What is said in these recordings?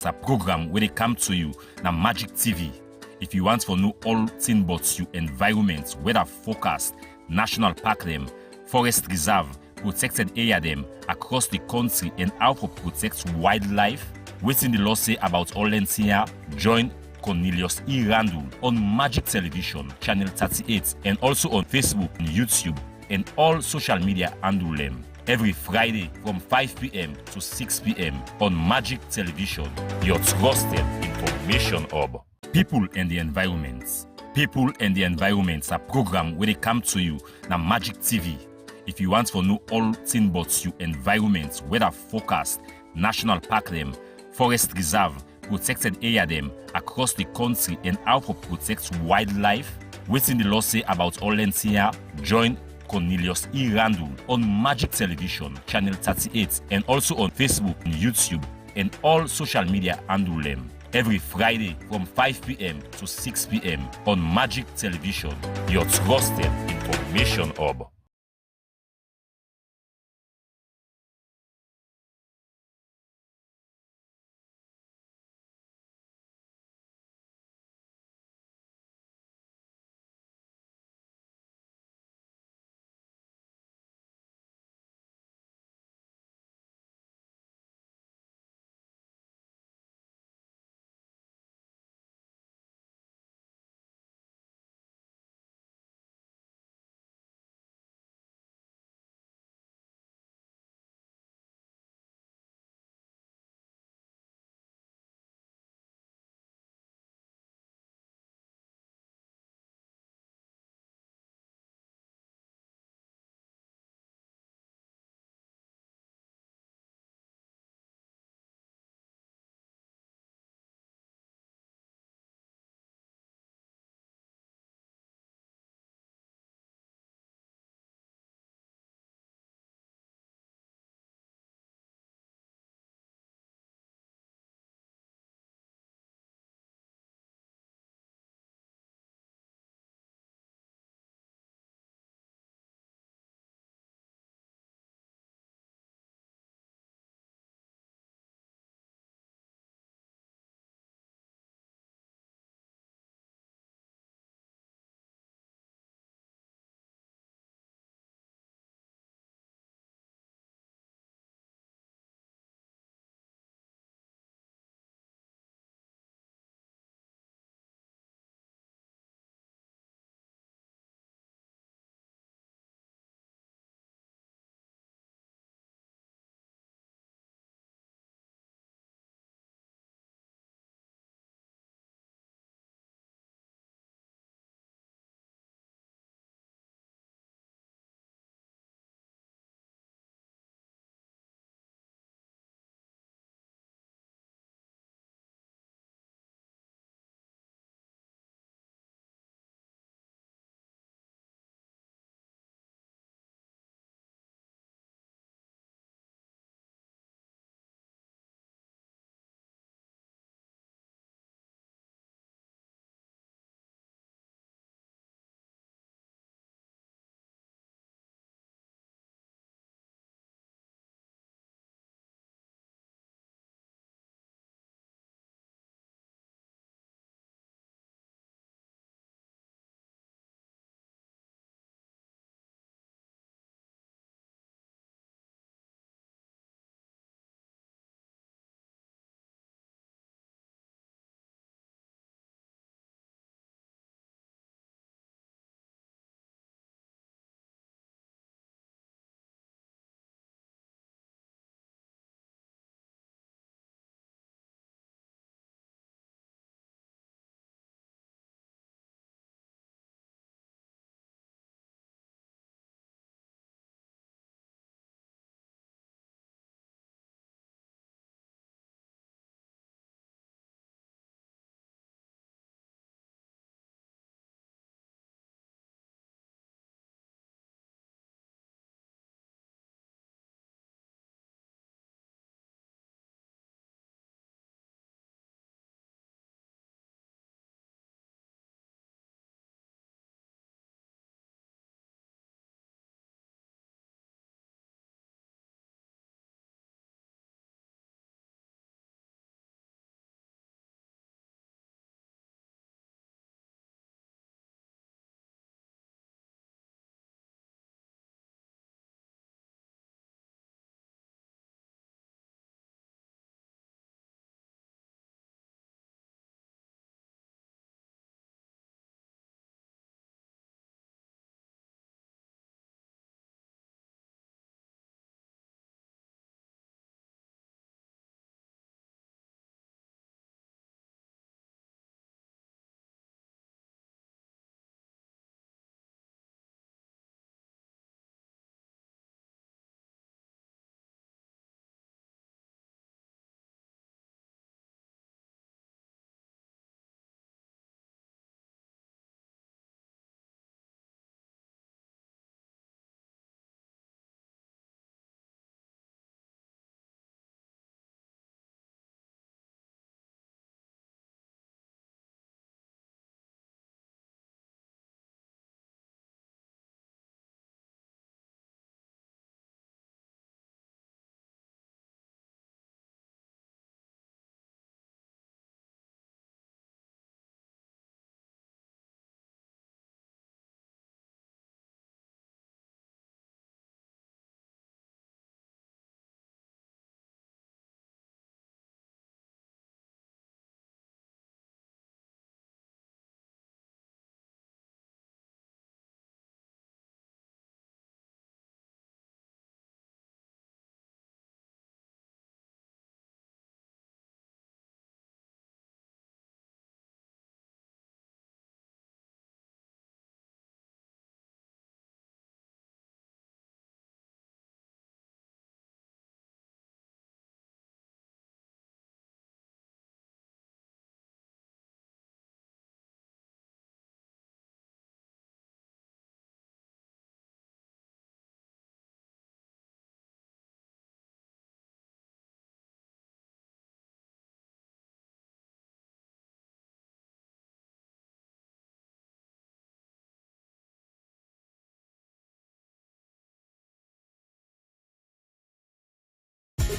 a program where they come to you na Magic TV. If you want to know all things about you environment, weather forecast, national park them, forest reserve, protected area them across the country and how to protect wildlife, within the law say about all here, join Cornelius E. Randall on Magic Television, channel 38, and also on Facebook and YouTube and all social media handle them. Every Friday from 5 p.m. to 6 p.m. on Magic Television, your trusted information hub. People and the Environment. People and the Environment, a program where they come to you na Magic TV. If you want to know all things about you environment, weather forecast, national park them, forest reserve, protected area them across the country and how to protect wildlife, within the law say about all here, join Cornelius E. Randall on Magic Television, channel 38, and also on Facebook and YouTube and all social media handle them. Every Friday from 5 p.m. to 6 p.m. on Magic Television, your trusted information hub.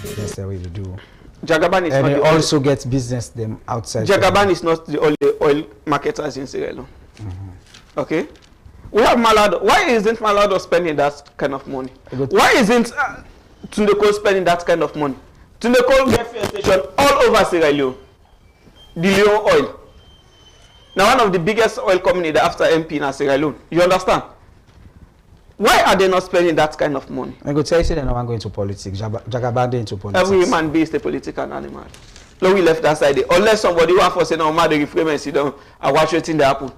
That's the way we do. Jagaban is and not it the also gets business them outside. Jagaban is not the only oil marketers in Sierra Leone. Okay? We have Malado. Why isn't Malado spending that kind of money? Why isn't Tundeko spending that kind of money? Tundeko get fuel station all over Sierra Leone. The Leon Oil. Now one of the biggest oil company after MP in Sierra Leone. You understand? Why are they not spending that kind of money? I go tell you, they're not going to politics. Jagaban into politics. Every human being is a political animal. No, we left that side. Unless somebody wants for say no matter the reframe and sit down and watch what thing that happen.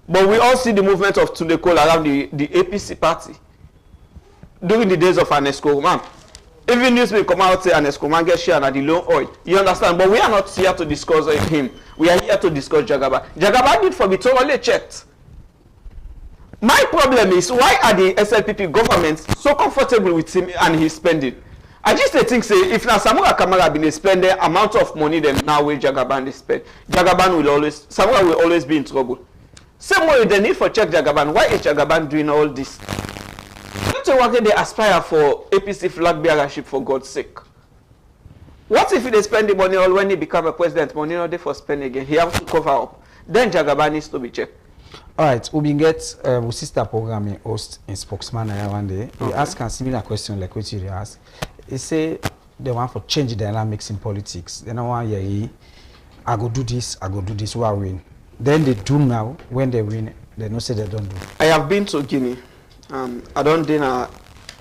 But we all see the movement of Tundeko around the APC party during the days of Anesco man. Even newspaper come out say Anesco man get share at the low oil. You understand? But we are not here to discuss him. We are here to discuss Jagaban. Jagaban need to be thoroughly checked. My problem is, why are the SLPP governments so comfortable with him and his spending? I just think say if now Samura Kamara been spending amount of money them now where Jagaban is spend, Samura will always be in trouble. Same way the need for check Jagaban. Why is Jagaban doing all this? Don't you want they aspire for APC flag bearership for God's sake? What if they spend the money all when he become a president? Money not there for spend again. He has to cover up. Then Jagaban needs to be checked. All right, we get we sister programming host in spokesman one day. He asked a similar question like what you asked. He say they want for change the dynamics in politics. They don't want I go do this, who I win. Then they do now. When they win, they don't say they don't do. I have been to Guinea. I don't dinner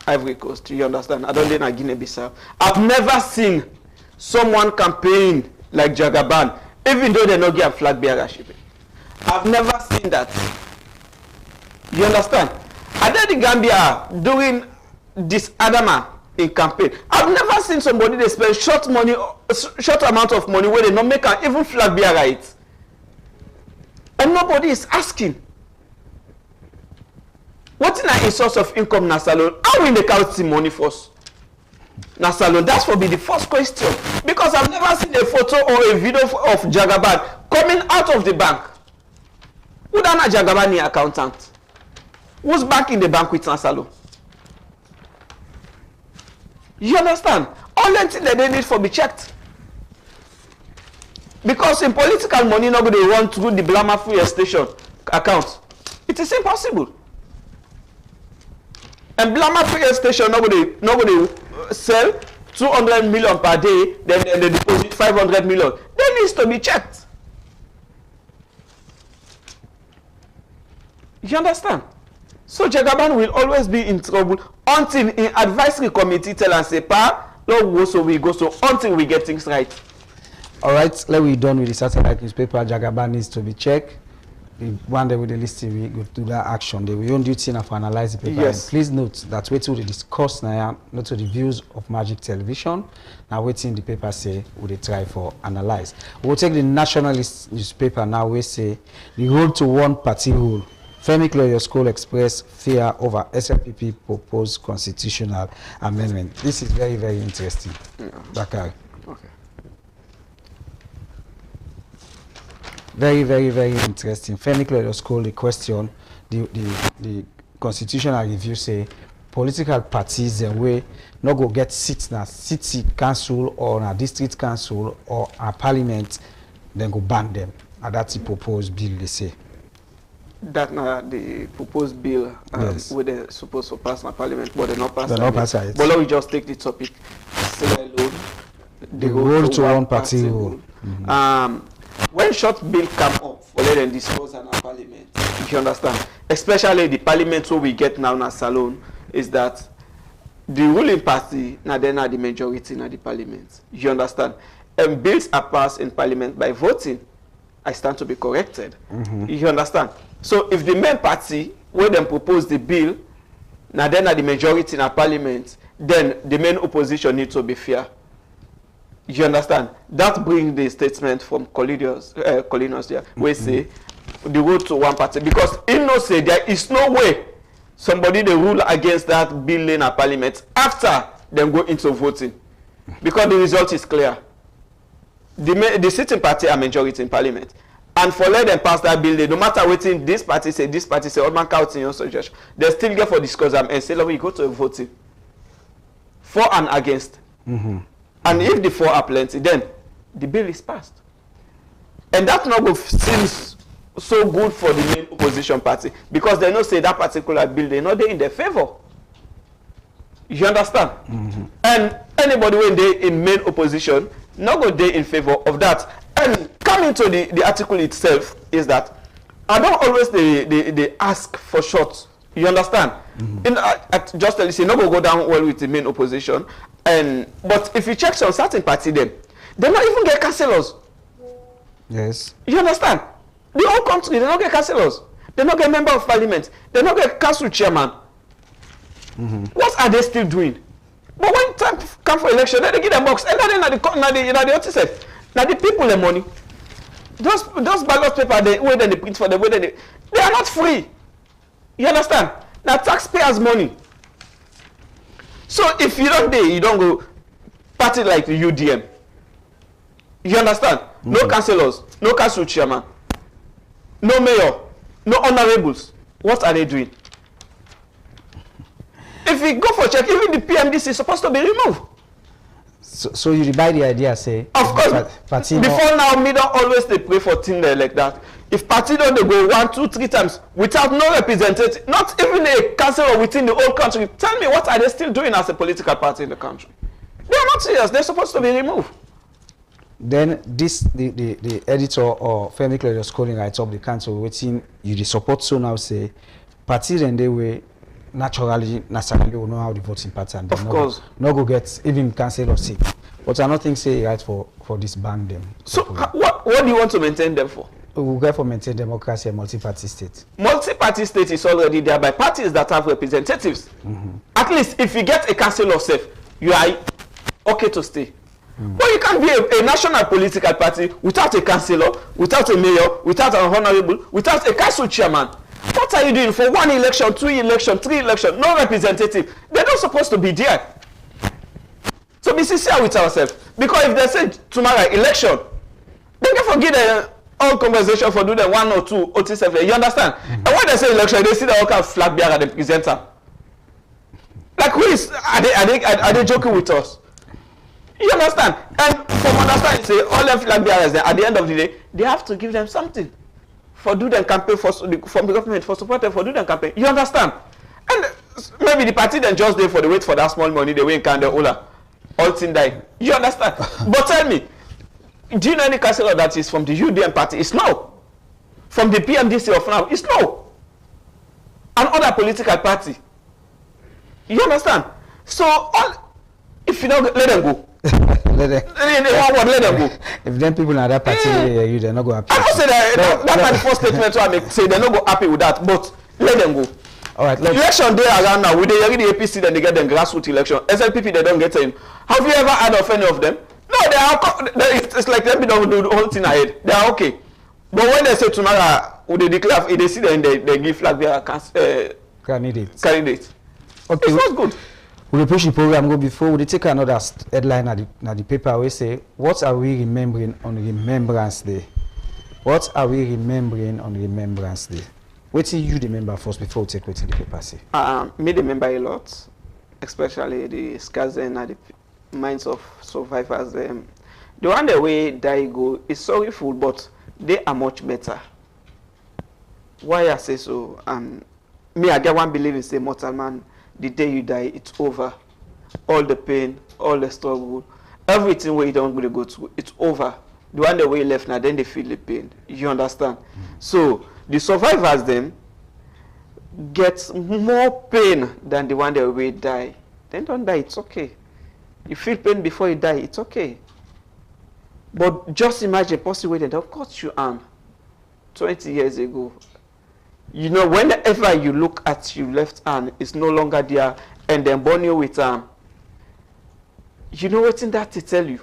Ivory Coast. You understand? I don't dinner Guinea-Bissau. I've never seen someone campaign like Jagaban, even though they don't get flag bearership. I've never seen that. You understand? I did in Gambia doing this Adama in campaign. I've never seen somebody they spend short amount of money where they not make an even flag bearer it. And nobody is asking. What is a source of income na salon? How will they count the money first? Na salon, that's for be the first question. Because I've never seen a photo or a video of Jagaban coming out of the bank. Who done a Jagaban accountant? Who's back in the bank with Nasalo? You understand? All that thing that they need for be checked. Because in political money not going to run through the Blama Fuel Station account. It is impossible. And Blama Fuel Station not going to sell 200 million per day, then they deposit 500 million. That needs to be checked. You understand? So Jagaban will always be in trouble until in advisory committee tell and say, Pa, Lord go so we go so until we get things right. All right, let we done with the satellite newspaper. Jagaban needs to be checked. The one day with the listing, we go do that action. They will own duty now for analyze the paper. Yes. And please note that waiting to discuss now, not to the views of Magic Television. Now waiting the paper say we they try for analyze. We'll take the nationalist newspaper now. We say the road to one party rule. Femi Kloyo expressed fear over SLPP proposed constitutional amendment. This is very, very interesting. Bakari. Okay. Very, very, very interesting. Femi Kloyo the question, the constitutional review say political parties and way not go get seats na city council or na district council or a parliament, then go ban them. And that's the proposed bill they say. That the proposed bill yes. where they're supposed to pass in parliament, but they're not passing. They're not passing. But let me just take the topic. The road to one party rule. When short bill come up for let them discuss in parliament, if you understand, especially the parliament where we get now in a salon, is that the ruling party now then are the majority in the parliament. You understand? And bills are passed in parliament by voting. I stand to be corrected. You understand? So if the main party where them propose the bill, now then are the majority in a parliament, then the main opposition needs to be fair. You understand? That brings the statement from Colinos there, where say the road to one party, because in no say there is no way somebody they rule against that bill in a parliament after them go into voting, because the result is clear. The sitting party are majority in parliament. And for let them pass that bill, no matter what this party say, all man counts in your suggestion, they still get for discuss and say, let me go to a voting. For and against. And if the 4 are plenty, then the bill is passed. And that not go seems so good for the main opposition party because they know say that particular bill, they know they're in their favor. You understand? And anybody when they in main opposition, not go they in favor of that. And coming to the article itself is that I don't always they ask for shots. You understand? At just tell you say no go down well with the main opposition. But if you check some certain party then they not even get councillors. Yes. You understand? The whole country, they don't get councillors. They don't get member of parliament. They don't get council chairman. What are they still doing? But when time come for election, they give them box. And then the office, now the people the money. Those ballot paper, the way they print for them, they are not free. You understand? Now taxpayers' money. So if you don't go party like the UDM. You understand? No councillors, no council chairman, no mayor, no honorables. What are they doing? If we go for check, even the PMDC is supposed to be removed. So you buy the idea, say? Of course. Before now, me don't always they pray for things like that. If party don't they go 1, 2, 3 times without no representative, not even a councillor within the whole country, tell me what are they still doing as a political party in the country? They are not serious. They're supposed to be removed. Then the editor or Femi Claudius Colin writes up the council waiting you the support so now say parties and they way naturally will know how the voting pattern. Of course. No go get even cancel or seat. But I don't think say right for this ban them. So what do you want to maintain them for? We will get for maintain democracy and multi-party state. Multi-party state is already there by parties that have representatives. At least if you get a councillor safe, you are okay to stay. But you can't be a national political party without a councillor, without a mayor, without an honorable, without a council chairman. What are you doing for 1 election, 2 election, 3 election, no representative? They're not supposed to be there. So be sincere with ourselves. Because if they say tomorrow election, they can forget the all conversation for doing 1 or 2 OT7. You understand? And when they say election, they see the all kind of flag bearer and the presenter. Like who is are they joking with us? You understand? And from understanding, say all them flag bearers at the end of the day, they have to give them something for do them campaign from the government for support them for do them campaign. You understand? And maybe the party then just there for the wait for that small money they win kind of all thing die. You understand? But tell me, do you know any councillor that is from the UDM party? It's no. From the PMDC of now, it's no. And other political party. You understand? So if you don't let them go. let them go. If then people in that party, they're not going to happy. I don't say that. That's the first statement I make. Say they're not go happy with that, but let them go. All right. Election day around now. With the APC, then they get them grassroots election. SLPP, they don't get in. Have you ever heard of any of them? No, they are. It's like them don't do the whole thing ahead. They are okay. But when they say tomorrow, would they declare? If they see them, they give flag their candidates. Okay. It's not good. We push the program go before we take another headline at the paper. We say, what are we remembering on Remembrance Day? What are we remembering on Remembrance Day? What do you remember first before we take what in the paper say? Me remember a lot, especially the scars and the minds of survivors. The one the way they go is sorrowful, but they are much better. Why I say so? Me, I get one belief in say mortal man. The day you die, it's over. All the pain, all the struggle, everything where you don't really go through, it's over. The one that way left now, then they feel the pain. You understand? So the survivors then get more pain than the one that way die. Then don't die, it's okay. You feel pain before you die, it's okay. But just imagine possibly they don't cut you arm 20 years ago. You know, whenever you look at your left hand, it's no longer there, and then burn you with you know what's in that to tell you?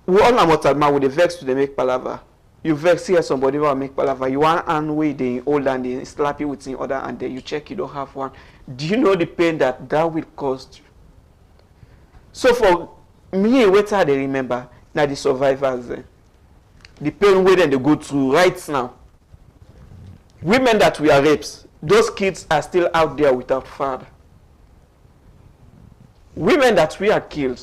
We all are man with the vex to the make palaver. You vex here somebody will make palaver. You want hand way the old and they slap you with the other, and then you check you don't have one. Do you know the pain that will cost you? So for me, what I remember now the survivors, the pain where they go through right now. Women that were raped, those kids are still out there without father. women that we had killed,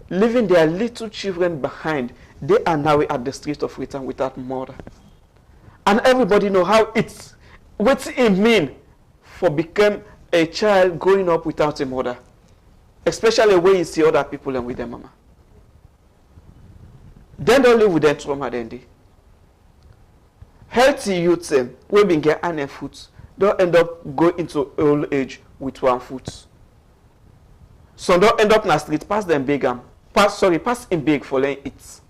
leaving their little children behind, they are now at the street of return without mother. And everybody know how what it mean for become a child growing up without a mother. Especially when you see other people and with their mama. Then don't live with their trauma then they. Healthy youths will be get an foot, don't end up go into old age with 1 foot. So don't end up in the street, pass them big pass in big for letting it.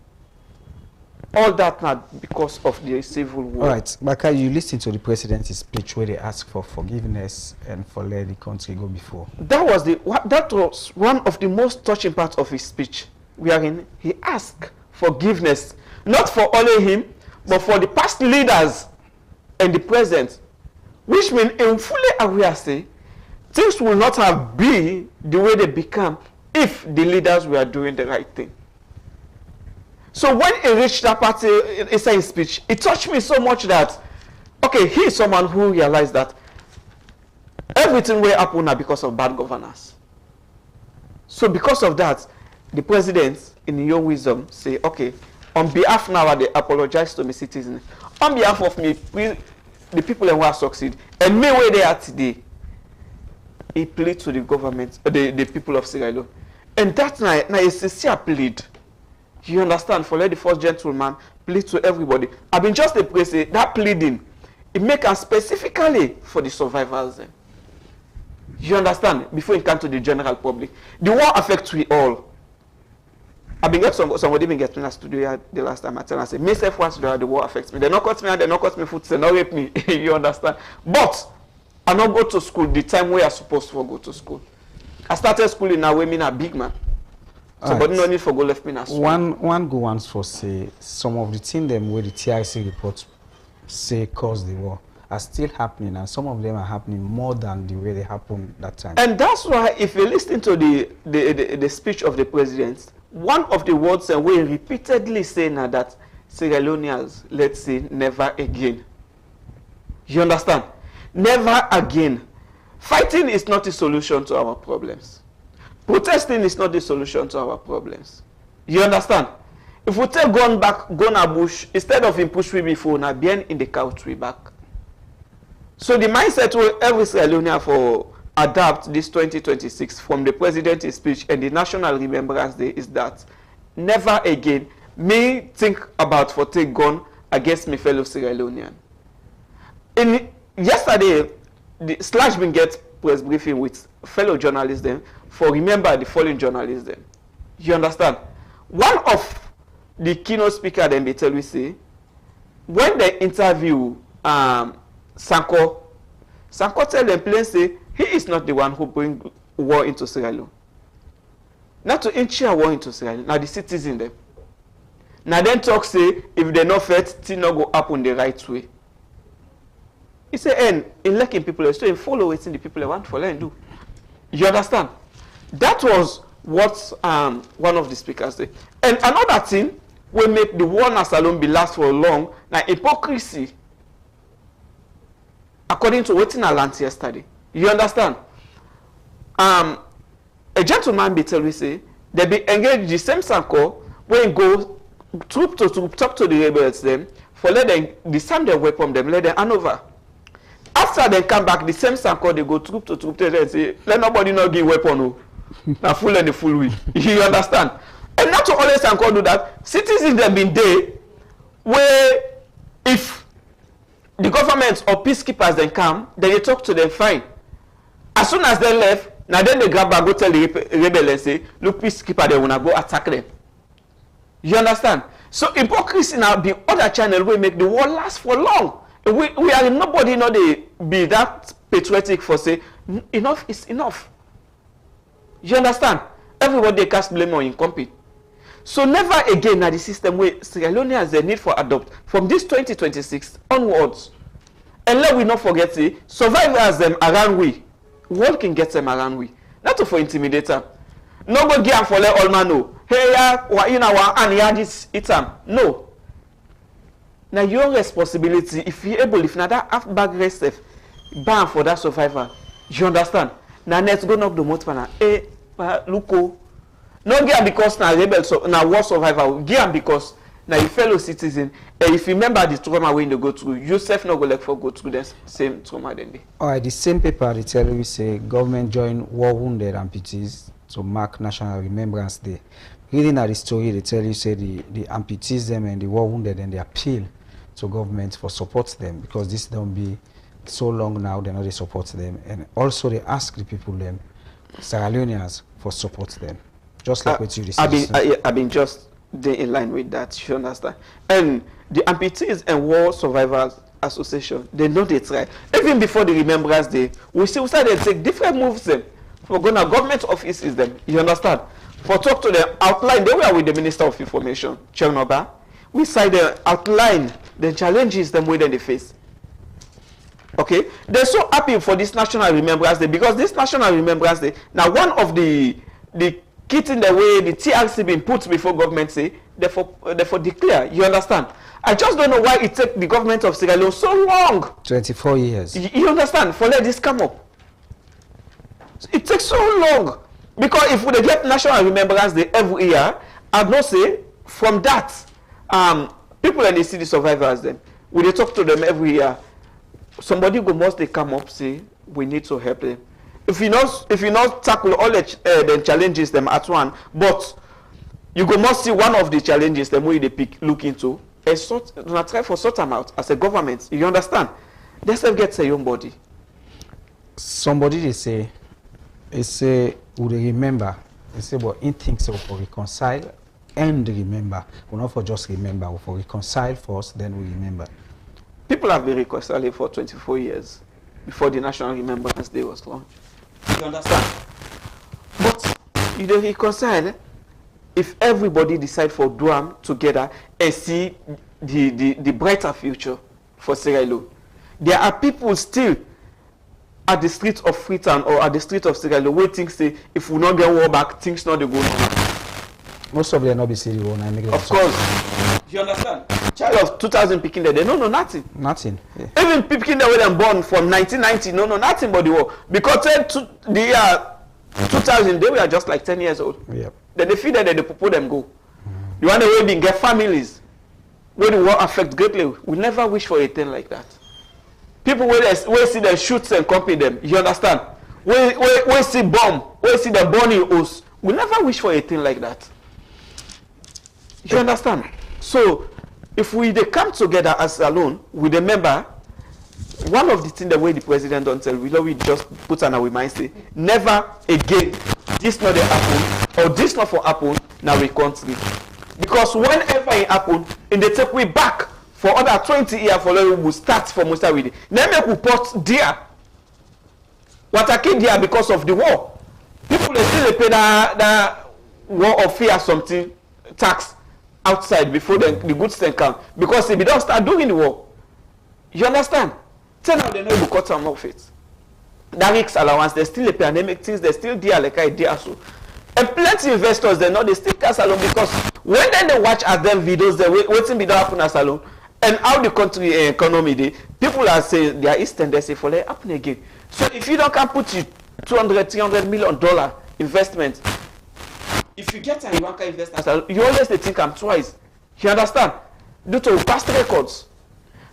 All that not because of the civil war. All right, Baka, you listened to the president's speech where they asked for forgiveness and for letting the country go before. That was one of the most touching parts of his speech, wherein he asked forgiveness, not for only him, but for the past leaders and the present, which means in fully aware say things will not have been the way they become if the leaders were doing the right thing. So when he reached that part in his speech, it touched me so much that, okay, he is someone who realized that everything will happen now because of bad governance. So because of that, the president, in your wisdom, say, okay, on behalf now, they apologize to my citizens. On behalf of me, the people who have succeed, and me where they are today, he plead to the government, the people of Sierra Leone. And that night, now a sincere plead. You understand? For let the first gentleman plead to everybody. I've been just a place that pleading, it make us specifically for the survivors. You understand? Before it come to the general public. The war affects we all. I've been getting somebody been getting in the studio the last time I tell and say, myself once the war affects me. They not cut me and they not cut me foot, they not rape me. You understand? But I not go to school the time we are supposed to go to school. I started school in a way, me a big man. Somebody right. No need for go left me in a school. One go once for say some of the things them where the TIC reports say caused the war are still happening, and some of them are happening more than the way they happened that time. And that's why if you listen to the speech of the president, one of the words and we repeatedly say now that Sierra Leoneans, let's say, never again. You understand? Never again. Fighting is not a solution to our problems. Protesting is not the solution to our problems. You understand? If we take gun back, gun a bush, instead of in push we before, now bien in the country back. So the mindset will every Sierra Leonean for adapt this 2026 from the president's speech and the National Remembrance Day is that never again me think about for take gun against my fellow Sierra Leonean. Yesterday, the Slash been get press briefing with fellow journalists then for remember the fallen journalists then. You understand? One of the keynote speaker then they tell we say when they interview Sanko tell them plain say he is not the one who bring war into Sierra Leone. Not to ensure war into Sierra Leone. Now the citizens them. Now then talk say if they not fit, things not go happen the right way. He say and in letting people so in follow what the people want for them do. You understand? That was what one of the speakers said. And another thing will make the war as alone be last for long. Now hypocrisy. According to what I learned yesterday. You understand? A gentleman be tell we say they be engaged the same Sanko when go troop to talk to the rebels them for let them disarm their weapon them, let them hand over. After they come back, the same Sanko they go troop to them say, let nobody not give weapon. No. Now full and the full way. You understand? And not to always Sanko do that. Citizens have been there where if the government or peacekeepers then come, then you talk to them fine. As soon as they left, now then they grab and go tell the rebel and say, look, peacekeeper, they wanna go attack them. You understand? So hypocrisy now be other channel will make the war last for long. We are nobody not they be that patriotic for say enough is enough. You understand? Everybody cast blame on incompetent. So never again now the system where Sierra Leone has a need for adopt from this 2026 onwards. And let we not forget say survivors them around we. World can get them around we. Not to for intimidator. No go give for let all man know. Hey ya you know and ya this item. No. Now your responsibility if you able if not that half bag rest ban for that survivor. You understand? Now let's go knock the motor now. Luko. No give am because na rebel, so na war survivor. Give am because na your fellow citizen. And if you remember the trauma when they go through, you self not go like for go through the same trauma then. All right, the same paper they tell you say government join war wounded amputees to mark National Remembrance Day. Reading at the story, they tell you say the amputees them and the war wounded and they appeal to government for support them because this don't be so long now they know they support them, and also they ask the people them Sierra Leoneans for support them, just like what you discussed. I've been just in line with that. You understand? And the amputees and war survivors association, they know they try. Even before the Remembrance Day, we started to take different moves them. For going to government offices them. You understand? For talk to them, outline, they were with the Minister of Information, Chernoba. We decided outline the challenges them with they face. Okay? They're so happy for this National Remembrance Day because this National Remembrance Day, now one of the kit in the way the TRC been put before government say, therefore declare. You understand? I just don't know why it took the government of Sierra Leone so long. 24 years. You understand? For let this come up. It takes so long. Because if we get National Remembrance Day every year, I'd not say from that, people in the city survivors them, we they talk to them every year. Somebody go must they come up say we need to help them. If you not tackle all the challenges them at one, but you go must see one of the challenges them we they look into and try for sort them out as a government. You understand? They self get a young body. Somebody they say would they remember? They say, but in things so for reconcile and remember. We're not for just remember, we for reconcile first, then we remember. People have been reconciling for 24 years before the National Remembrance Day was launched. You understand? But you don't reconcile if everybody decide for Duam together and see the brighter future for Sierra Leone. There are people still at the streets of Freetown or at the streets of Sierra Leone waiting say if we not get war back, things not they go on. Most of them not be Sierra Leone. Of course. You understand? Child of 2000 picking there, they don't know nothing. Nothing. Yeah. Even picking there where them born from 1990, no know nothing but the war. Because the year 2000, they were just like 10 years old. Yep. Then they feel that they propose them go. You want to wait get families where the war affect greatly. We never wish for a thing like that. People where see them shoots and copy them. You understand? We see bomb, we see the burning house. We never wish for a thing like that. You understand? So if they come together as alone, we remember one of the things the way the president don't tell, we just put on our mind say, never again, this not the happen, or this not for happen, now we country. Because whenever it happen, and they take we back for other 20 years for we will start from Musta with it. Then make we put there. What I keep there because of the war. People they still pay that war of fear something tax outside before the goods can come. Because if they don't start doing the war, you understand? Tell now they know you cut some of it. That risk allowance, they still pay and they make things, they still deal like I did so. And plenty investors they know they still cast alone because when they watch at them videos, they waiting be happen as alone. And how the country economy they people are saying there is tendency for it happen again. So if you don't can put you $200-300 million investment, if you get an Iwanka investor, you always think I'm twice. You understand? Due to past records.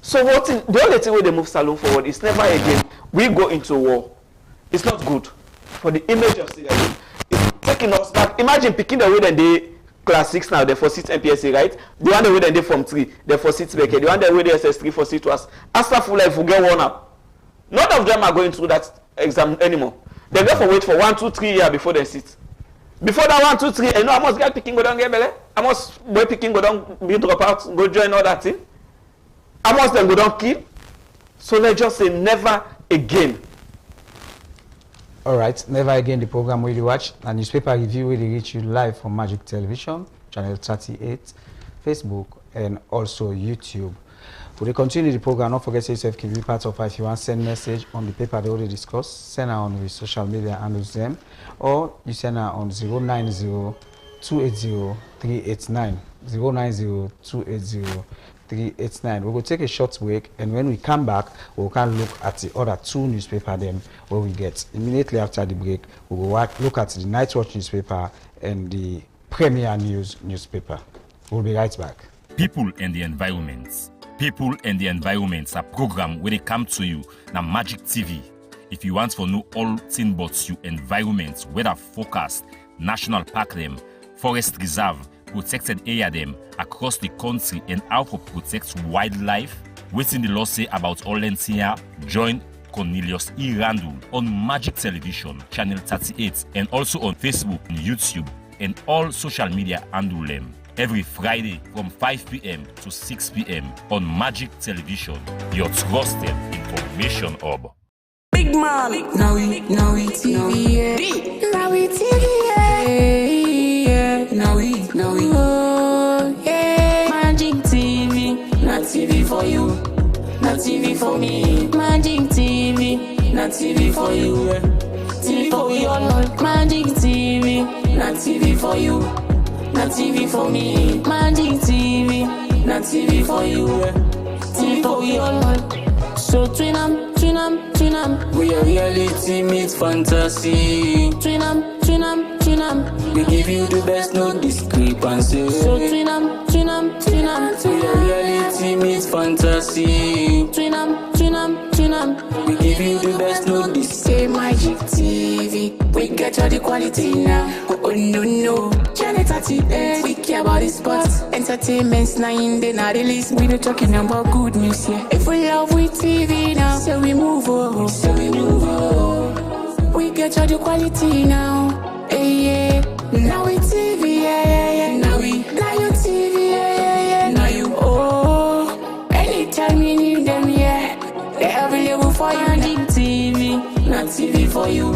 So the only thing where they move Salone forward is never again we go into war. It's not good for the image of Sierra Leone. It's taking us back. Imagine picking the way that they class 6 now, they for 6 MPSA, right? The one the way that they from 3, they for 6 back. The one the way they SS3 for 6 was after full life will get one up. None of them are going through that exam anymore. They go for wait for 1, 2, 3 years before they sit. Before that 1, 2, 3, you know I must get picking go down get belly. I must boy picking go down, be drop out, go join all that thing. I must then go down kill. So let's just say never again. All right, never again. The program where you watch a newspaper review will reach you live from Magic Television, channel 38, Facebook, and also YouTube. We continue the program. Don't forget to yourself can be part of it. If you want to send message on the paper they already discussed, send her on with social media and with them, or you send her on 090-280-389. 090280389. We will take a short break, and when we come back, we can look at the other two newspaper them where we get. Immediately after the break, we will look at the Night Watch newspaper and the Premier News newspaper. We'll be right back. People and the Environment. People and the Environment are program where they come to you na Magic TV. If you want to know all things about you environment, weather forecast, national park them, forest reserve, protected area them across the country, and how to protect wildlife, what's in the law say about all lands here, join Cornelius E. Randall on Magic Television, Channel 38, and also on Facebook and YouTube, and all social media handle them. Every Friday from 5 p.m. to 6 p.m. on Magic Television, your trusted information hub. Big man, now we TV, yeah. Now we TV, yeah. Now we, oh, yeah. Magic TV, not TV for you, not TV for me. Magic TV, not TV for you, yeah. TV for we all, Magic TV, not TV for you, not TV for me. Magic TV, not TV for you, yeah. TV for we all. So twin 'em, we are reality meets fantasy. Twin 'em, we give you the best, no discrepancy. So twin 'em, we are reality meets fantasy. Twin 'em, we give you the best, no discrepancy. Magic TV, we get all the quality now. Oh no, Channel 38, we care about the sports. Entertainment's 9, they not release. We not talking about good news here. If we love with TV now, so we move on, we get all the quality now. Yeah. Now we TV, yeah. Now you TV, yeah. Now you, oh, anytime you need them, yeah. They're available for you. Magic TV, not TV for you,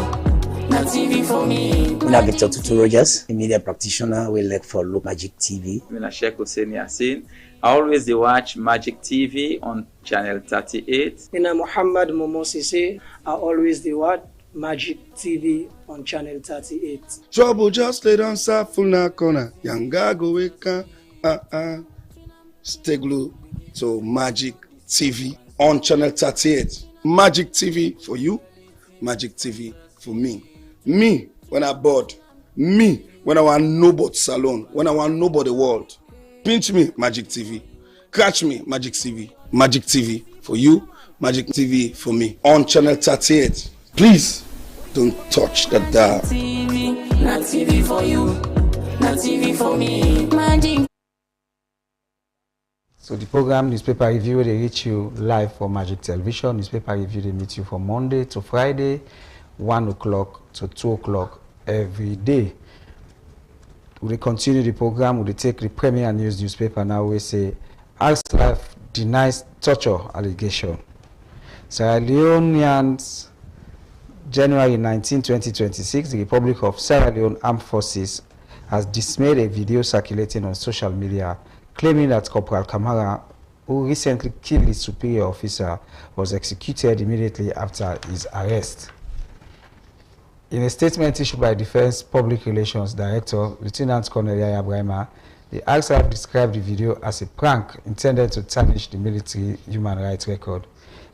not TV for me. I'm Dr. Tutu Rogers, a media practitioner. We look for Magic TV. I'm Sheikh Hussein Yassin. I always watch Magic TV on Channel 38. I'm Muhammad Momosise. I always watch Magic TV on Channel 38. Trouble just lay down Safuna corner. Yanga go weka. Stay glued to Magic TV on Channel 38. Magic TV for you, Magic TV for me. Me when I bored. Me when I want nobody salon. When I want nobody world. Pinch me, Magic TV. Catch me, Magic TV. Magic TV for you, Magic TV for me. On Channel 38. Please don't touch the dial. TV, not TV for you, not TV for me. Magic. So the program Newspaper Review, they reach you live for Magic Television. Newspaper Review, they meet you from Monday to Friday, 1 o'clock to 2 o'clock every day. We continue the program. We take the Premier News newspaper now. We say, ArcsLife denies torture allegation. Sierra Leoneans, January 19, 2026, the Republic of Sierra Leone Armed Forces has dismayed a video circulating on social media claiming that Corporal Kamara, who recently killed his superior officer, was executed immediately after his arrest. In a statement issued by Defense Public Relations Director, Lieutenant Colonel Yahya Brahima, the ArcsLife described the video as a prank intended to tarnish the military human rights record.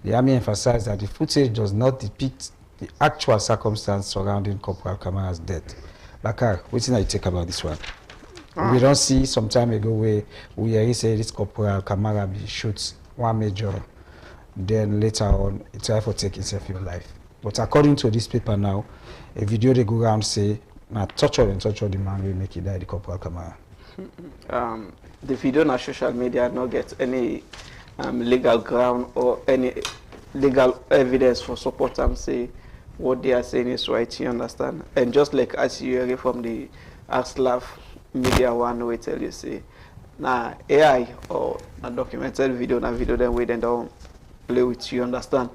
The Army emphasized that the footage does not depict the actual circumstance surrounding Corporal Kamara's death. Bakar, what do you take about this one? We don't see some time ago where we hear say this Corporal Kamara shoots one major, then later on he tried to take himself your life. But according to this paper now, a video they go around say, "Na torture the man will make it die." The Corporal Kamara. The video on social media not get any legal ground or any legal evidence for support and say what they are saying is right. You understand? And just like as you hear from the ArcsLife media one, we tell you say, na AI or a documented video, na video then we then don't play with you. Understand?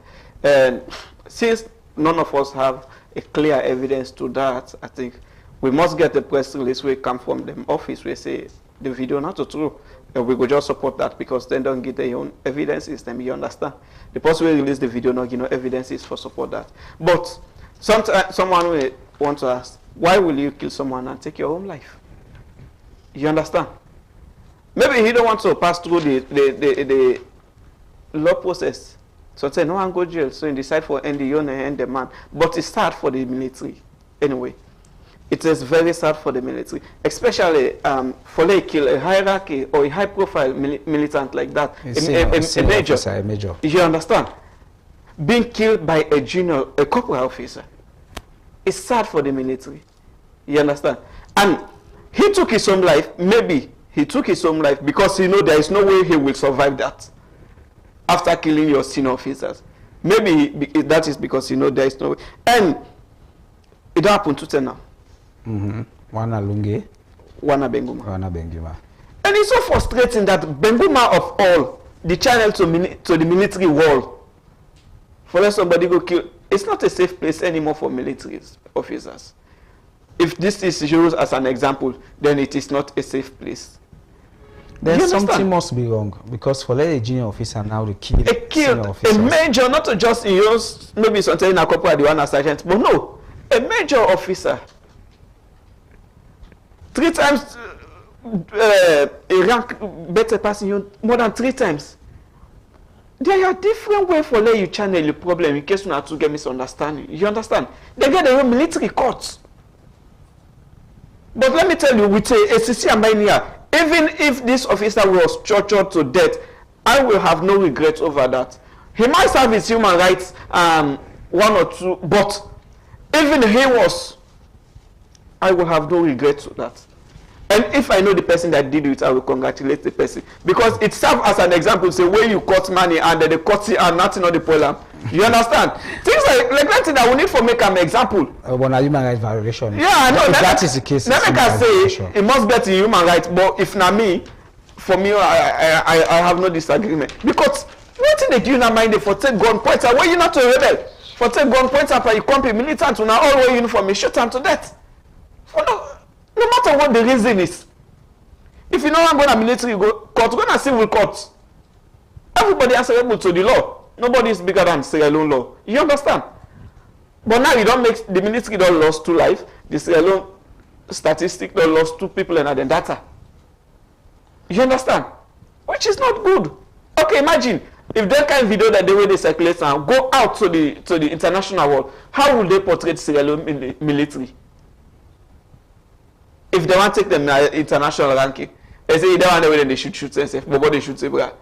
And since none of us have a clear evidence to that, I think we must get a press release where come from the office where say the video not true. And we will just support that because then don't get their own evidences, then you understand. The person will release the video not give no evidences for support that. But sometimes someone will want to ask, why will you kill someone and take your own life? You understand? Maybe he don't want to pass through the law process. So say no one go jail. So he decide for end the owner and the man. But it's sad for the military anyway. It is very sad for the military, especially for like kill a hierarchy or a high-profile militant like that, a major. You understand? Being killed by a corporal officer. It's sad for the military. You understand? And he took his own life. Maybe he took his own life because he know there is no way he will survive that after killing your senior officers. Maybe that is because you know there is no way. And it happened to now. Wana Lunge, Wana Benguma. And it's so frustrating that Benguma of all the channel to the military wall for let somebody go kill. It's not a safe place anymore for military officers. If this is used as an example, then it is not a safe place. Then something must be wrong because for let a junior officer now to kill a major, not to just use maybe something in a corporal, the one as sergeant, but no, a major officer. 3 times a rank better person you more than 3 times. There are different ways for let you channel the problem in case you have to get misunderstanding. You understand? They get their own military courts. But let me tell you, with a CC Ambainia, even if this officer was tortured to death, I will have no regret over that. He might have his human rights, 1 or 2, but even he was, I will have no regret to that. And if I know the person that did it, I will congratulate the person. Because it serves as an example, say, where you cut money and they cut it and nothing on the problem. You understand? Things like that that we need for make an example. When a human rights violation. Yeah, I know. If that is the case. Let me say, it must be a human right. But if not me, for me, I have no disagreement. Because what thing they do not mind for take gun points away, you not to rebel. For take gun points up, you come militant to now all wear uniform, you shoot them to death. For no matter what the reason is, if you know I'm going to military court, go to civil court. Everybody answerable to the law. Nobody is bigger than Sierra Leone law. You understand? But now you don't make the military don't lost 2 lives. The Sierra Leone statistic don't lost 2 people and the data. You understand? Which is not good. Okay, imagine if that kind of video that the way they circulate now go out to the international world, how will they portray Sierra Leone military? If they want to take them international ranking, they say they want the way they shoot themselves, but they shoot Zebra.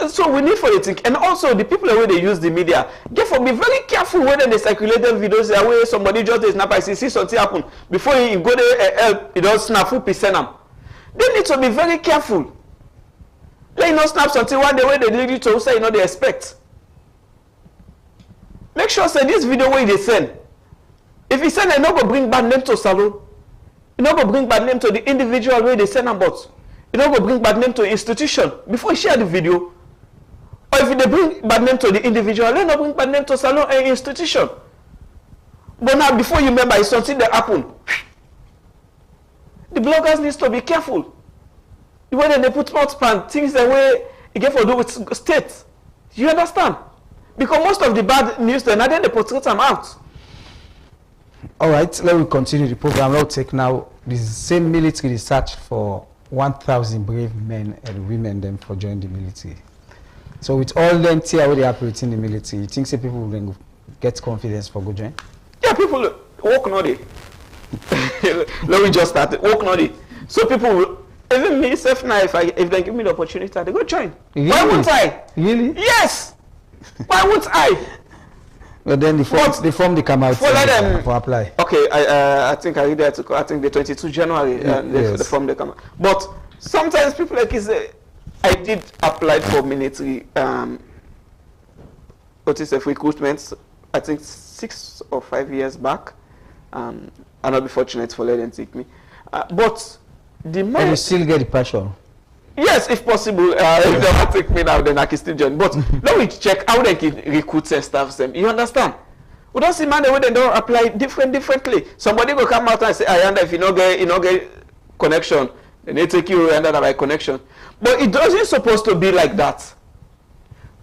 So we need for the thing. And also the people where they use the media, therefore be very careful when they circulate them videos where somebody just snap and see something happen. Before you go there help, you don't snap who percent them. They need to be very careful. Let you not snap something one day where they lead you to say you know they expect. Make sure say this video where they send. If you send, they not go bring bad name to Salon. You not go bring bad name to the individual where they send about. You not go bring bad name to institution before you share the video. Or if they bring bad name to the individual, they not bring bad name to Salon and institution. But now before you remember, it's something that happened. The bloggers need to be careful. The way they put out span, things the way it get to do with state. You understand? Because most of the bad news, then they portray them out. All right, let me continue the program. We'll take now the same military research for 1,000 brave men and women them for joining the military. So with all them tier where they operate in the military, you think say people will then get confidence for go join? Yeah, people work no day. Let me just start. Work no day. So people will, even me, self now, if they give me the opportunity, they go join. Really? Why won't I? Really? Yes. Why won't I? But then the form they come out for apply. Okay, I think I read that. I think the 22 January the form they come out. But sometimes people like say, I did apply for military recruitment. I think 6 or 5 years back. I'll not be fortunate for letting them take me. But the more and you still get the passion. Yes, if possible. If they want to take me now, then I can still join. But let me check how they can recruit and staff them. You understand? We don't see man the way they don't apply differently. Somebody will come out and say, I if you not get connection, then they take you under by connection. But it doesn't supposed to be like that.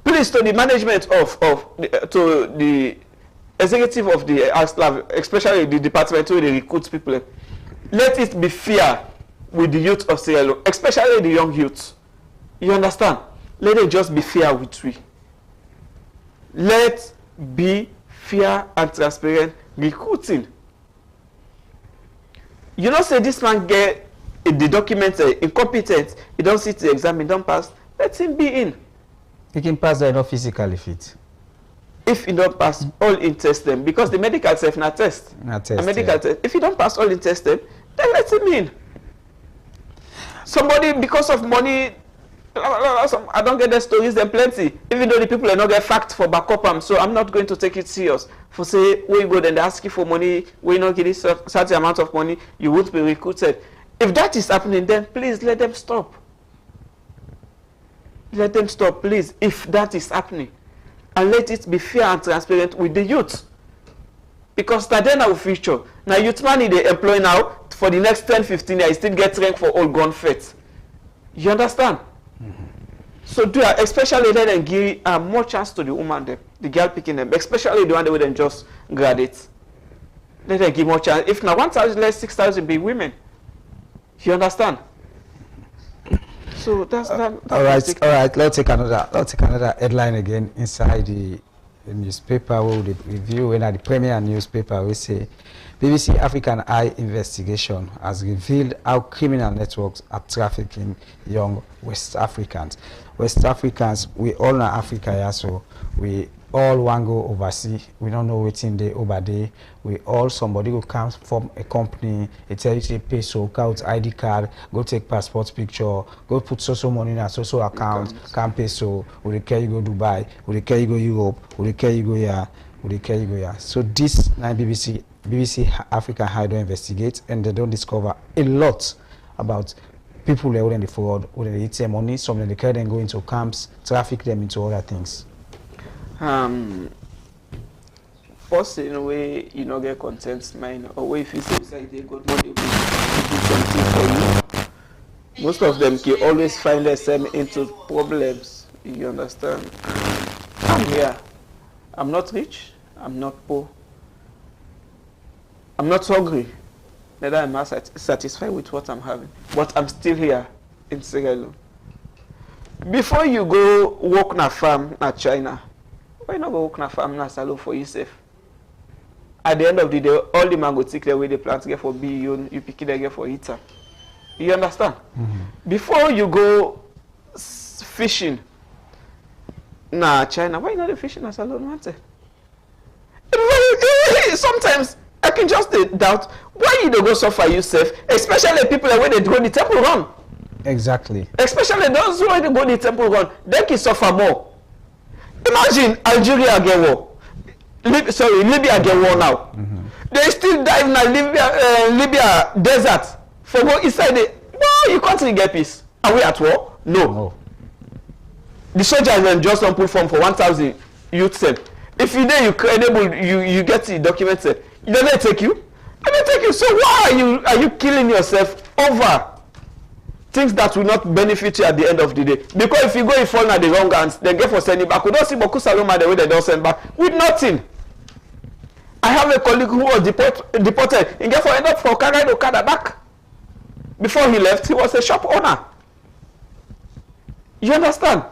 Please, to the management to the executive of the ASLAV, especially the department where they recruit people, let it be fair. with the youth of Sierra Leone, especially the young youth. You understand? Let it just be fair with we. Let be fair and transparent recruiting. You know, say this man get the document incompetent, he don't sit the exam, he don't pass, let him be in. He can pass that, not physically fit. If he don't pass, all in test them, because the medical self not test. Not test, a medical yeah. test. If he don't pass all in test them, then let him in. Somebody, because of money, I don't get the stories, them plenty. Even though the people are not get fact for backup, so I'm not going to take it serious. For say, where you go, then they ask you for money, where you not get this certain amount of money, you won't be recruited. If that is happening, then please let them stop. Let them stop, please, if that is happening. And let it be fair and transparent with the youth. Because that then our future. Now, youth money they employ now, for the next 10, 15 years, still get ranked for all gun feds. You understand? Mm-hmm. So do that, especially let them give more chance to the woman, them, the girl picking them, especially the one that would just graduate. Let them give more chance. If now 1,000 less 6,000 be women. You understand? So that's that. All right. Let's take another headline again inside the newspaper. We will review in the premier newspaper. We say BBC African Eye investigation has revealed how criminal networks are trafficking young West Africans. West Africans, we all know Africa, yeah, so we all want go overseas. We don't know what's in the over there. We all somebody who comes from a company, it tells you pay so count ID card, go take passport picture, go put social money in a social account, can pay so, will they carry you go Dubai, will they carry you go Europe, will they carry you go here, will they carry you go here. So this now BBC African Eye don't investigate, and they don't discover a lot about people who are in the fraud, who they eat their money, some of them carry them go into camps, traffic them into other things. First, in a way, you know, get content mind, or if you say they got money, do something for you. Most of them can always find themselves into problems. You understand? I'm here. I'm not rich. I'm not poor. I'm not hungry. Neither am I satisfied with what I'm having. But I'm still here in Sierra Leone. Before you go work na farm na China, why not go work na farm na Salo for yourself? At the end of the day, all the mango take the way they plant get for billion, you pick it again for eater. You understand? Mm-hmm. Before you go fishing na China, why not the fishing na Salo? Sometimes I can just doubt why you don't go suffer yourself, especially people that when they go the temple run. Exactly. Especially those who want to go the temple run, they can suffer more. Imagine Algeria get war. Libya get war now. Mm-hmm. They still dive in the Libya desert for go inside the. No, you can't really get peace. Are we at war? No. The soldiers then just don't put form for 1,000 youth cell. If you there, you credible, you get the documents. They don't take you. They don't take you. So why are you killing yourself over things that will not benefit you at the end of the day? Because if you go and fall in the wrong hands, they get for sending back. We don't see Boku Saloma the way they don't send back with nothing. I have a colleague who was deported. He get for end up for carrying Okada back. Before he left, he was a shop owner. You understand?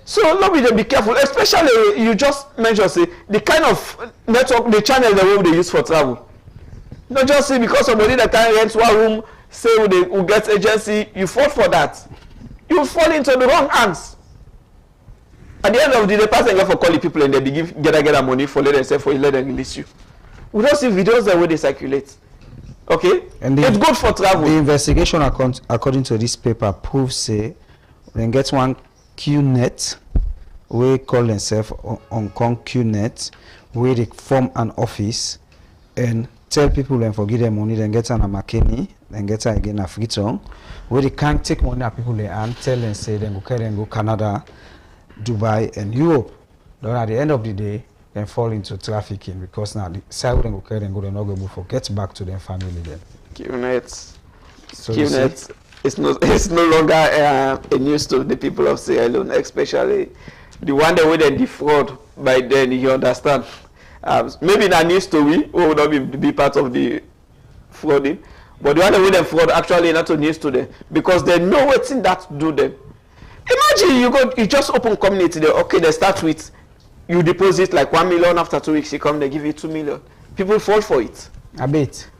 So let me be careful, especially you just mentioned say the kind of network, the channel they use for travel. Not just say because somebody that can rent one room, say we get agency, you fall for that. You fall into the wrong hands. At the end of the day, person get for calling people and they begin get money for let them say for let them release you. We don't see videos the way they circulate. Okay? And it's good for travel. The investigation according to this paper proves say when get one QNet, we call themselves Hong Kong QNet, where they form an office and tell people and forgive them money, then get an a McKinney, then get an again a Freetown, where they can't take money at people they and tell and say then go carry and go Canada, Dubai and Europe. Then at the end of the day, then fall into trafficking because now the side then go carry and go, they're not going to get back to their family then. QNet. So QNet. It's no longer a news to the people of Sierra Leone, especially the one that would defraud by then, you understand. Maybe not news story, we would not be part of the frauding, But the one wey dem fraud actually not to news to them because they know wetin that do them. Imagine you just open community there. Okay, they start with you deposit like 1 million, after 2 weeks you come they give you 2 million. People fall for it. A bit.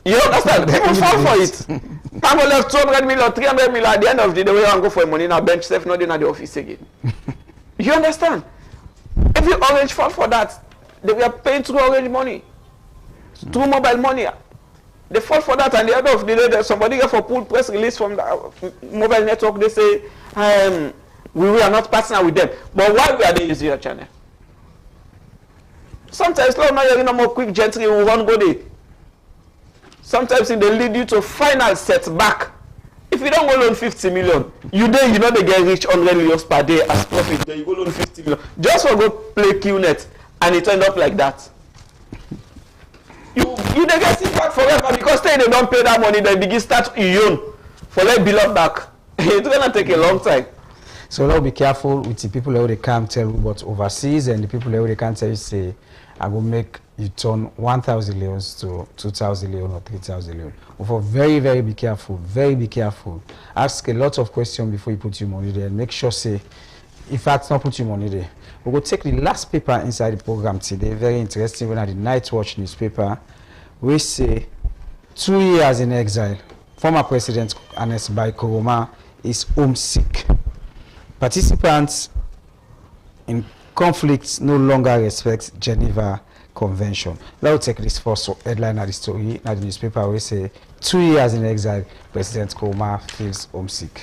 You understand? People fall for it. Can go left 200 million, 300 million at the end of the day we want go for money now bench safe not in the office again. You understand? Every Orange fall for that. They were paying through Orange money, through mobile money. They fall for that, and the end of the day, somebody get for pull press release from the mobile network. They say, we are not partner with them. But why we are they using your channel? Sometimes, now you're in a more quick, gently, we won't go there. Sometimes it they lead you to final setback. If you don't go loan 50 million, you know they get rich 100 million per day as profit. Then you go loan 50 million just for go play QNet, and it end up like that. You they get sick back forever because they don't pay that money. They begin start loan for let bill up back. It's gonna take a long time. So now be careful with the people who they can't tell you about overseas and the people who they can't tell you say I will make you turn 1,000 leons to 2,000 leon or 3,000 leon. But very, very be careful. Very be careful. Ask a lot of questions before you put your money there. And make sure say, in fact, not put your money there. We will take the last paper inside the program today. Very interesting. When at the Night Watch newspaper, we say 2 years in exile. Former President Ernest Bai Koroma is homesick. Participants in conflicts no longer respect Geneva Convention. Let's take this first headline of the story. Now the newspaper we say 2 years in exile, President Koroma feels homesick.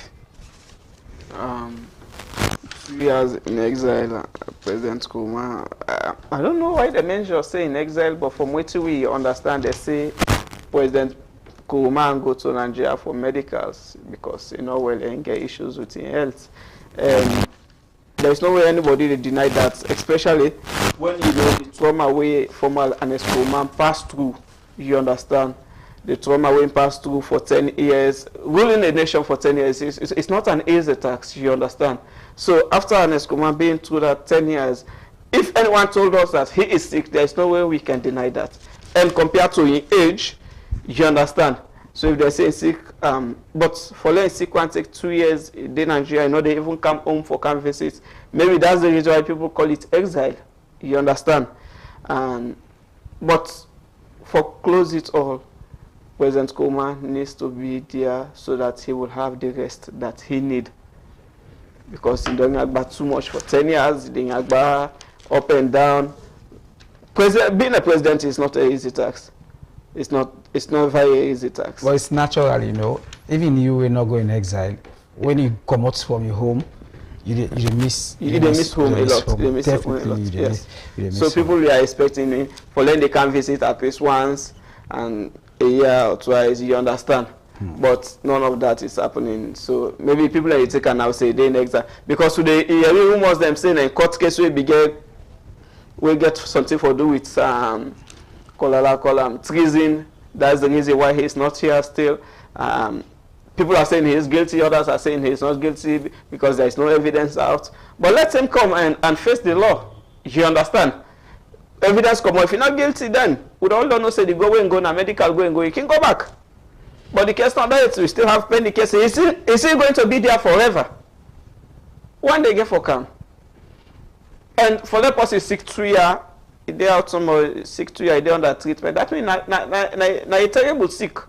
2 years in exile, President Koroma. I don't know why they mention say in exile, but from what we understand, they say President Koroma go to Nigeria for medicals because well they get issues with his health. There is no way anybody to deny that, especially when you know the trauma way former Ernest Koroma passed through. You understand the trauma we passed through for 10 years, ruling the nation for 10 years. It's not an easy task. You understand. So after Ernest Koroma being through that 10 years, if anyone told us that he is sick, there is no way we can deny that. And compared to his age, you understand. So if they say sick, but for them sick one take 2 years in Nigeria, they even come home for camp visits. Maybe that's the reason why people call it exile. You understand? But for close it all, President Koroma needs to be there so that he will have the rest that he need. Because he don't have too much for 10 years, he didn't have up and down. Being a president is not an easy task. It's not a very easy task. Well, it's natural, Even you will not go in exile. When you come out from your home, you miss home a lot. You miss home a lot. Yes. So people are expecting me for them they can visit at least once and a year or twice. You understand? But none of that is happening. So maybe people are taken now say they in exile because today rumors them saying in court case we get something for do with treason. That's the reason why he's not here still. People are saying he's guilty, others are saying he's not guilty because there is no evidence out. But let him come and face the law. You understand? Evidence come. If you're not guilty, then we all don't know say the go and go, na medical go and go, you can go back. But the case not that we still have pending cases. Is he going to be there forever? One day get for come. And for that person sick 3 years, they out some sick 2 years, they under treatment. That means na a terrible sick.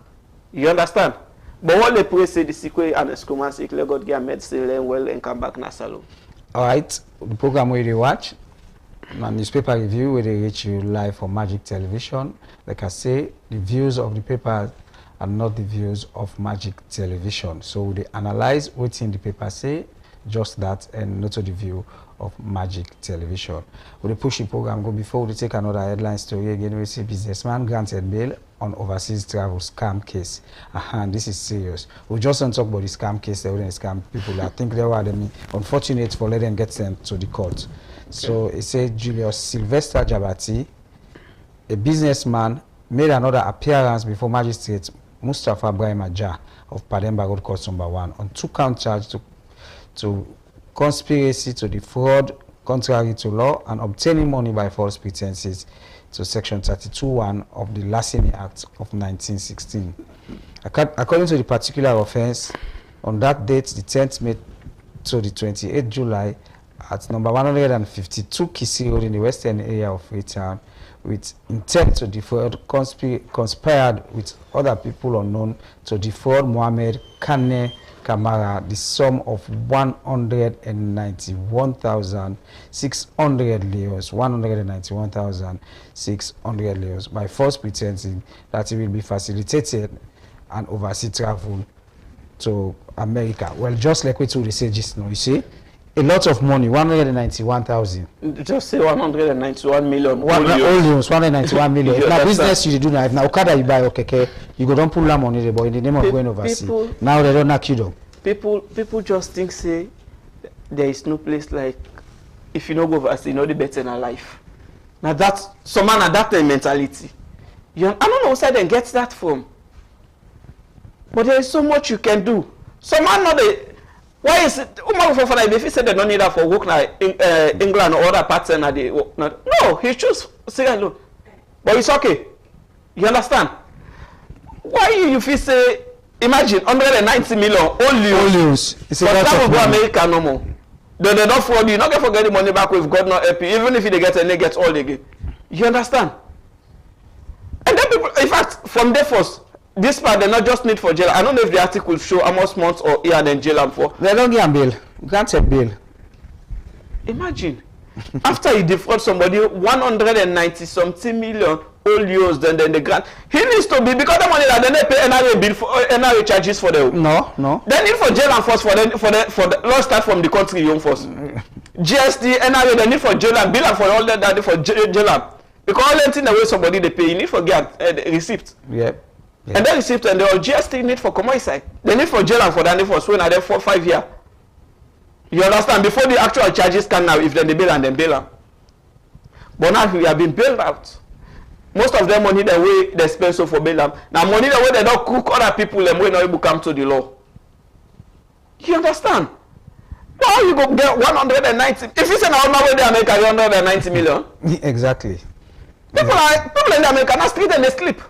You understand? But what they pray say the sick way and the sick, let God get medicine, learn well, and come back na salon. All right, the program where you watch, my newspaper review where they reach you live for Magic Television. Like I say, the views of the paper are not the views of Magic Television. So they analyze what's in the paper say, just that, and not to the view of Magic Television. With the push the program go before we take another headline story again. We see businessman granted bail on overseas travel scam case. This is serious. We just don't talk about the scam case. They wouldn't scam people. I think they were unfortunate for letting them get sent to the court. Okay. So it said Julius Sylvester Jabati, a businessman, made another appearance before Magistrate Mustafa Ibrahim Ajah of Pademba Road Court number 1 on 2 count charge to conspiracy to defraud contrary to law and obtaining money by false pretenses to Section 32(1) of the Larceny Act of 1916. According to the particular offense, on that date, the 10th May to the 28th July, at number 152 Kisi Road in the western area of Freetown, with intent to defraud, conspired with other people unknown to defraud Mohammed Kane Kamara the sum of 191,600 leos, 191,600 leos, by false pretending that it will be facilitated and oversee travel to America. Well, just like we told the say just now, you see, a lot of money, 191,000. Just say 191 million. Only 191 million. If now business you do now, if now Okada you buy okay, you go don't pull that money there, but in the name of going overseas. Now they don't knock you down. People just think say there is no place like if you no go overseas, you know the better in life. Now that's some man at that mentality. I don't know where they get that from. But there is so much you can do. Some man not the why is it? If he said they don't need that for work like England or other parts and they no, he choose Sierra Leone. But it's okay. You understand? Why you feel say imagine 190 million only use. But that will go America no more. They don't fraud you. Not get forget the money back with God not help you. Even if they get and they get all they get. You understand? And then people, in fact, from there first. This part they not just need for jail. I don't know if the article show how much months or year and jail them for. They don't give bail. You can't take bail. Imagine. After you defraud somebody 190 something million all years, then the grant. He needs to be because the money that then they pay NRA bill for NRA charges for them. No. They need for jail and force for the law start from the country young force. GST, NRA, they need for jail and bill and for all that for jail and because all the thing the way somebody they pay, you need for get receipt. Yep. And then receipt and the GST need for common side. They need for jail and for that need for swing and then 4 5 years. You understand? Before the actual charges come now, if then they bail and then bail them. But now we have been bailed out. Most of them money the way they spend so for bail them. Now money the way they don't cook other people them way not able to come to the law. You understand? Now you go get 190. If you say now way they America 190 million. Exactly. People in America now street and they sleep.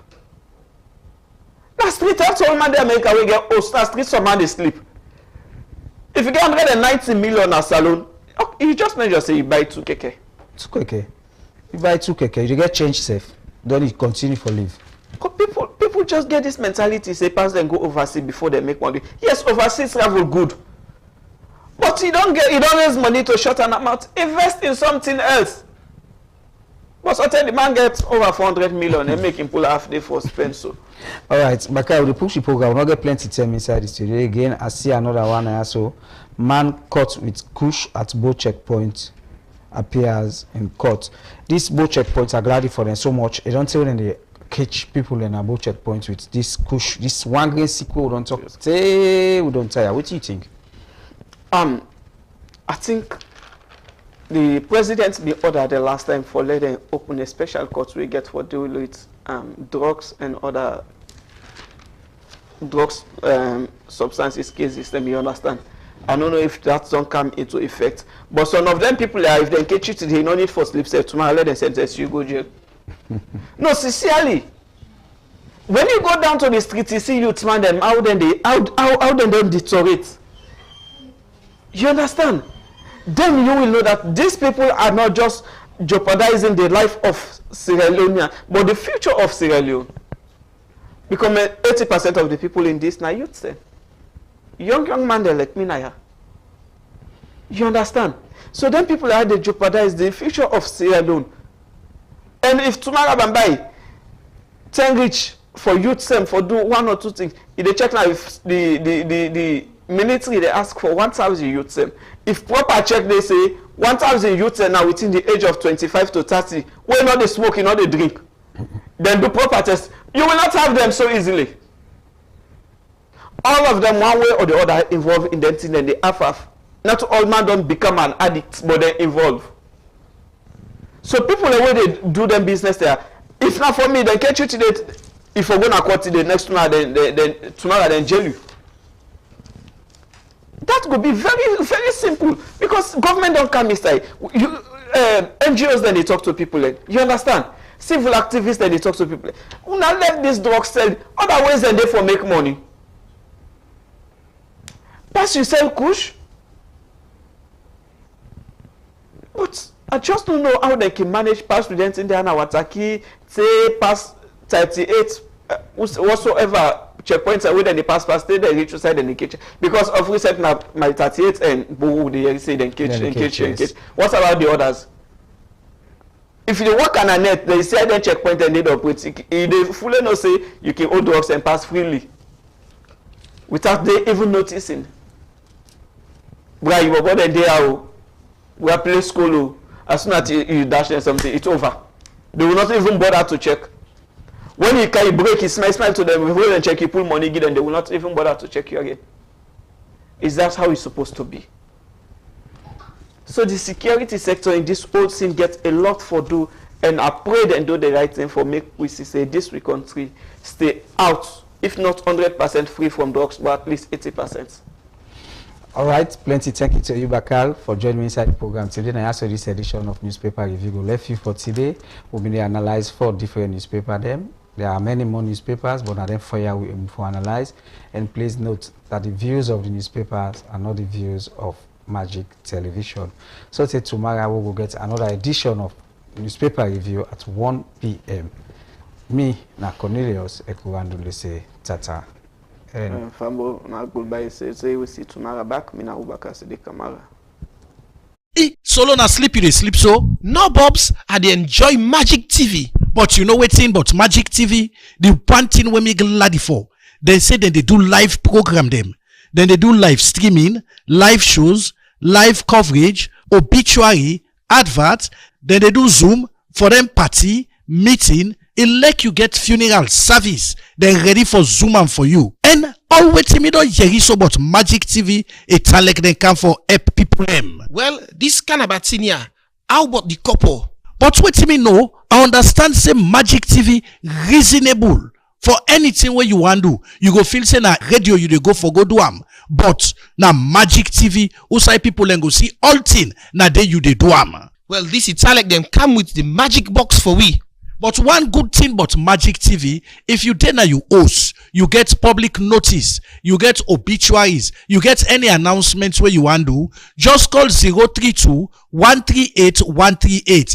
That street, that's all man in America we get that street some man they sleep. If you get 190 million a salon, you just measure say you buy 2 keke. 2 keke. You buy 2 keke, you get change safe. Then you continue for live. People just get this mentality, say pass them go overseas before they make money. Yes, overseas travel good. But you don't raise money to shut an amount. Invest in something else. But so the man gets over 400 million and make him pull half day for spend so. All right, Bakai, we push the program. We'll not get plenty time inside the studio. Again, I see another one. Also, man caught with kush at both checkpoints appears in court. These both checkpoints are glad for them so much. They don't tell them they catch people in a both checkpoints with this kush. This one green sequel. We don't talk. Say we don't tire. What do you think? I think the president be ordered the last time for letting open a special court we get for dealing with drugs and other drugs substances cases. Them you understand? I don't know if that don't come into effect, but some of them people if they catch you today, no need for sleep. Say tomorrow let them sentence you go jail. No, sincerely. When you go down to the street, you see youth man them how then they don't deteriorate. You understand? Then you will know that these people are not just jeopardizing the life of Sierra Leone, but the future of Sierra Leone. Because 80% of the people in this now youth say. Young man they like me now. You understand? So then people are they jeopardize the future of Sierra Leone. And if tomorrow Bambai 10 rich for youth same for do 1 or 2 things, if they check now if the military they ask for 1,000 youth same. If proper check they say 1,000 youth now within the age of 25 to 30, when not they smoke, not they drink, then do proper test. You will not have them so easily. All of them one way or the other involved in that thing and they have. Not all man don't become an addict, but they involve. So people the way they do them business there. If not for me, then catch you today. If you're gonna court today next tomorrow, then tomorrow then jail you. That could be very, very simple because government don't come inside. NGOs then they talk to people. You understand? civil activists that they talk to people. Una let this drug sell. Other ways than they for make money. Pass you sell kush. But I just don't know how they can manage past students in the Anawataki, say past 38, whatsoever checkpoints away, then they pass stay they reach side and the kitchen. Because of recent now, my 38 and boo, they say then kitchen. What about the others? If you work on a net, they say then checkpoint and they don't operate. They fully know say you can hold drugs and pass freely without they even noticing. Where you were born and they are. We are play school. As soon as you dash them something, it's over. They will not even bother to check. When you can break, you smile to them, before they check, you pull money, give them, they will not even bother to check you again. Is that how it's supposed to be? So the security sector in this whole scene gets a lot for do, and I pray and do the right thing for make we say this we country stay out, if not 100% free from drugs, but at least 80%. All right, plenty thank you to you, Bakal, for joining me inside the program today. And also this edition of Newspaper Review go left you for today. We'll be analyze 4 different newspapers. There are many more newspapers, but I then for you we for analyze. And please note that the views of the newspapers are not the views of Magic Television. So till tomorrow we will get another edition of Newspaper Review at 1 p.m. Me, na Cornelius Ekuwandule say tata. Fambo na goodbye say we see tomorrow back. Me na Ubaka Sidi Kamara. Solo na sleep you dey sleep so? No Bobs, I dey enjoy Magic TV. But you know wetin but Magic TV? The one thing wey me glad for. They say that they do live program them. Then they do live streaming, live shows, live coverage, obituary, advert. Then they do Zoom for them party, meeting. It like you get funeral service. Then ready for Zoom and for you. And always me don't hear so about Magic TV. It's like they come for help people them. Well, this kind of thing here. How about the couple? But what me know, I understand say Magic TV reasonable. For anything where you want do, you go feel say na radio you dey go for go do am. But na Magic TV, outside people and go see all thing na dey you dey do am. Well, this it's like them come with the magic box for we. But one good thing about Magic TV, if you dey na you host, you get public notice, you get obituaries, you get any announcements where you want do, just call 032 138 138